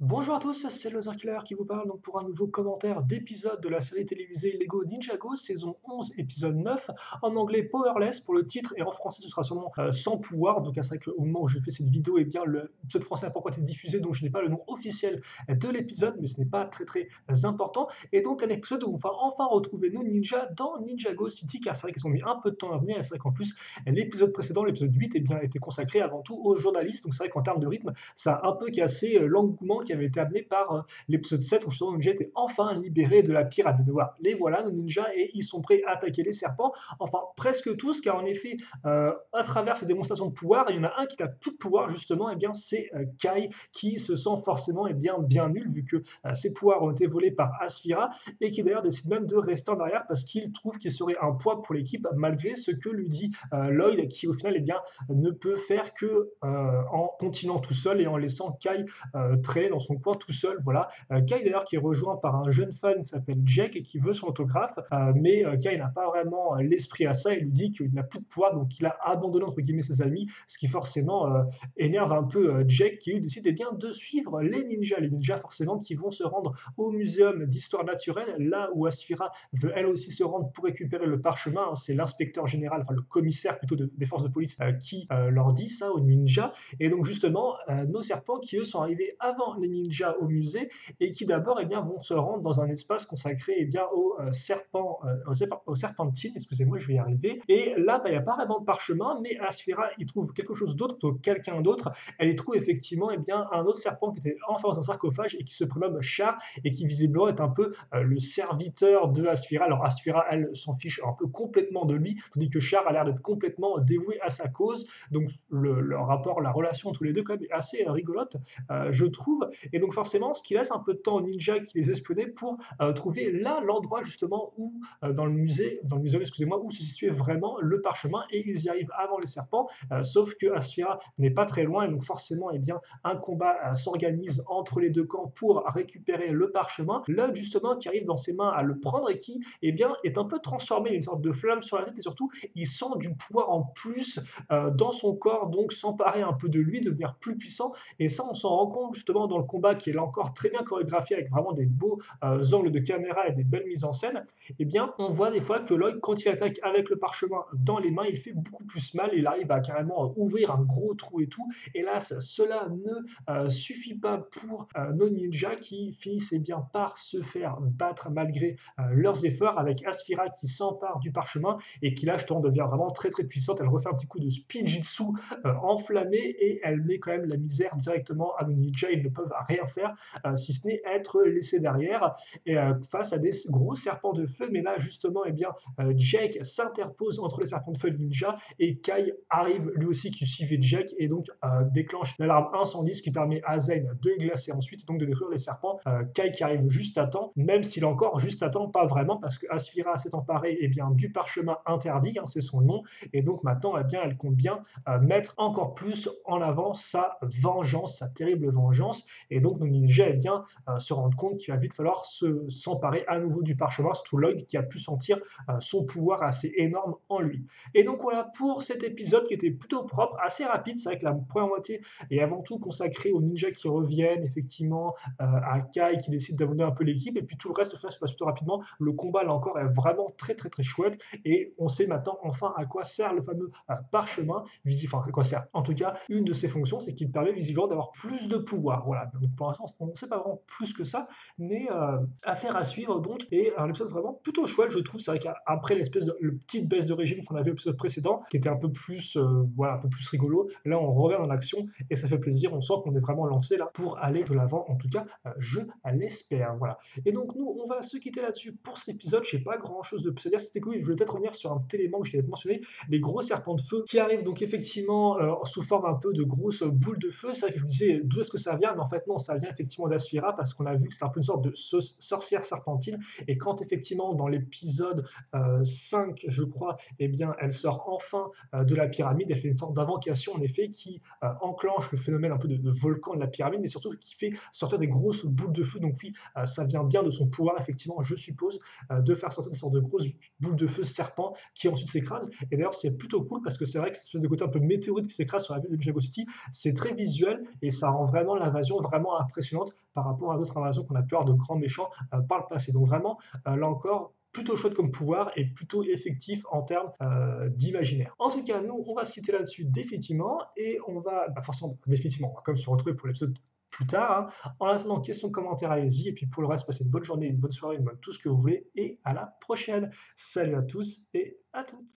Bonjour à tous, c'est Loser Killer qui vous parle donc pour un nouveau commentaire d'épisode de la série télévisée Lego Ninjago, saison 11, épisode 9, en anglais Powerless pour le titre et en français ce sera sûrement Sans pouvoir. Donc c'est vrai qu'au moment où je fais cette vidéo, eh bien l'épisode français n'a pas encore été diffusé, donc je n'ai pas le nom officiel de l'épisode, mais ce n'est pas très important. Et donc un épisode où on va enfin retrouver nos ninjas dans Ninjago City, car c'est vrai qu'ils ont mis un peu de temps à venir, et c'est vrai qu'en plus l'épisode précédent, l'épisode 8, eh bien, était consacré avant tout aux journalistes, donc c'est vrai qu'en termes de rythme, ça a un peu cassé l'engouement qui avait été amené par l'épisode 7 où justement nos ninjas étaient enfin libérés de la pyramide. Voilà, les voilà nos ninjas et ils sont prêts à attaquer les serpents. Enfin, presque tous, car en effet, à travers ces démonstrations de pouvoir, il y en a un qui n'a plus de pouvoir justement, et bien c'est Kai qui se sent forcément bien nul vu que ses pouvoirs ont été volés par Asphira et qui d'ailleurs décide même de rester en arrière parce qu'il trouve qu'il serait un poids pour l'équipe malgré ce que lui dit Lloyd qui au final ne peut faire que en continuant tout seul et en laissant Kai traîner dans son coin tout seul. Voilà. Kai d'ailleurs qui est rejoint par un jeune fan qui s'appelle Jack et qui veut son autographe, mais Kai n'a pas vraiment l'esprit à ça. Il lui dit qu'il n'a plus de pouvoir, donc il a abandonné entre guillemets ses amis, ce qui forcément énerve un peu Jack qui lui décide de suivre les ninjas forcément qui vont se rendre au muséum d'histoire naturelle, là où Asphira veut elle aussi se rendre pour récupérer le parchemin. C'est l'inspecteur général, enfin le commissaire plutôt des forces de police qui leur dit ça aux ninjas. Et donc justement, nos serpents qui eux sont arrivés avant les ninjas au musée et qui d'abord vont se rendre dans un espace consacré aux serpents, aux serpentines, excusez-moi, je vais y arriver. Et là, il n'y a pas vraiment de parchemin, mais Asphira, il trouve quelque chose d'autre, plutôt quelqu'un d'autre. Elle y trouve effectivement un autre serpent qui était enfin dans un sarcophage et qui se prénomme Char et qui visiblement est un peu le serviteur de Asphira. Alors Asphira, elle s'en fiche un peu complètement de lui, tandis que Char a l'air d'être complètement dévoué à sa cause. Donc le rapport, la relation tous les deux quand même est assez rigolote, je trouve. Et donc forcément, ce qui laisse un peu de temps aux ninjas qui les espionnaient pour trouver là l'endroit justement où dans le musée, excusez-moi, où se situait vraiment le parchemin et ils y arrivent avant les serpents. Sauf que Asphira n'est pas très loin et donc forcément, un combat s'organise entre les deux camps pour récupérer le parchemin. L'œil justement qui arrive dans ses mains à le prendre et qui est un peu transformé, une sorte de flamme sur la tête et surtout il sent du pouvoir en plus dans son corps, donc s'emparer un peu de lui, devenir plus puissant. Et ça, on s'en rend compte justement dans le combat qui est là encore très bien chorégraphié avec vraiment des beaux angles de caméra et des belles mises en scène. On voit des fois que Lloyd, quand il attaque avec le parchemin dans les mains, il fait beaucoup plus mal. Il arrive à carrément ouvrir un gros trou et tout. Hélas, cela ne suffit pas pour nos ninjas qui finissent par se faire battre malgré leurs efforts avec Asphira qui s'empare du parchemin et qui là justement devient vraiment très puissante. Elle refait un petit coup de spinjitzu enflammé et elle met quand même la misère directement à nos ninjas. Ils ne peuvent rien faire si ce n'est être laissés derrière et face à des gros serpents de feu. Mais là justement, Jake s'interpose entre les serpents de feu et le ninja et Kai arrive lui aussi qui suivait Jake et donc déclenche l'alarme incendie, ce qui permet à Zane de glacer ensuite donc de détruire les serpents. Kai qui arrive juste à temps, même s'il est encore juste à temps, pas vraiment, parce que Asphira s'est emparée du parchemin interdit, c'est son nom, et donc maintenant elle compte bien mettre encore plus en avant sa vengeance, sa terrible vengeance, et donc nos ninjas se rendent compte qu'il va vite falloir s'emparer à nouveau du parchemin, surtout Lloyd qui a pu sentir son pouvoir assez énorme en lui. Et donc voilà pour cet épisode qui était plutôt propre, assez rapide. C'est vrai que la première moitié est avant tout consacrée aux ninjas qui reviennent, effectivement, à Kai qui décide d'abandonner un peu l'équipe, et puis tout le reste se passe plutôt rapidement. Le combat là encore est vraiment très chouette, et on sait maintenant enfin à quoi sert le fameux parchemin, enfin à quoi sert. En tout cas, une de ses fonctions, c'est qu'il permet visiblement d'avoir plus de pouvoir. Voilà. Donc pour l'instant, on ne sait pas vraiment plus que ça, mais affaire à suivre donc. Et un épisode vraiment plutôt chouette, je trouve. C'est vrai qu'après le petite baisse de régime qu'on avait au épisode précédent, qui était un peu plus rigolo, là on revient dans l'action et ça fait plaisir. On sent qu'on est vraiment lancé là pour aller de l'avant. En tout cas, je l'espère. Voilà. Et donc nous, on va se quitter là-dessus pour cet épisode. Je n'ai pas grand-chose de plus à dire. C'était cool. Je voulais peut-être revenir sur un petit élément que je t'avais mentionné, les gros serpents de feu qui arrivent donc effectivement sous forme un peu de grosses boules de feu. C'est vrai que je me disais d'où est-ce que ça vient, mais en fait non, ça vient effectivement d'Asphira parce qu'on a vu que c'est un peu une sorte de sorcière serpentine. Et quand effectivement dans l'épisode 5, je crois, elle sort enfin de la pyramide, elle fait une sorte d'invocation en effet qui enclenche le phénomène un peu de volcan de la pyramide, mais surtout qui fait sortir des grosses boules de feu. Donc oui, ça vient bien de son pouvoir effectivement, je suppose, de faire sortir des sortes de grosses boules de feu serpent qui ensuite s'écrasent. Et d'ailleurs c'est plutôt cool parce que c'est vrai que cette espèce de côté un peu météorite qui s'écrase sur la ville de Ninjago City, c'est très visuel et ça rend vraiment l'invasion vraiment impressionnante par rapport à d'autres invasions qu'on a pu avoir de grands méchants par le passé. Donc vraiment, là encore, plutôt chouette comme pouvoir et plutôt effectif en termes d'imaginaire. En tout cas, nous, on va se quitter là-dessus définitivement et on va, forcément, définitivement, on va quand même se retrouver pour l'épisode plus tard, hein. En attendant, questions, commentaires, allez-y. Et puis pour le reste, passez une bonne journée, une bonne soirée, tout ce que vous voulez. Et à la prochaine. Salut à tous et à toutes.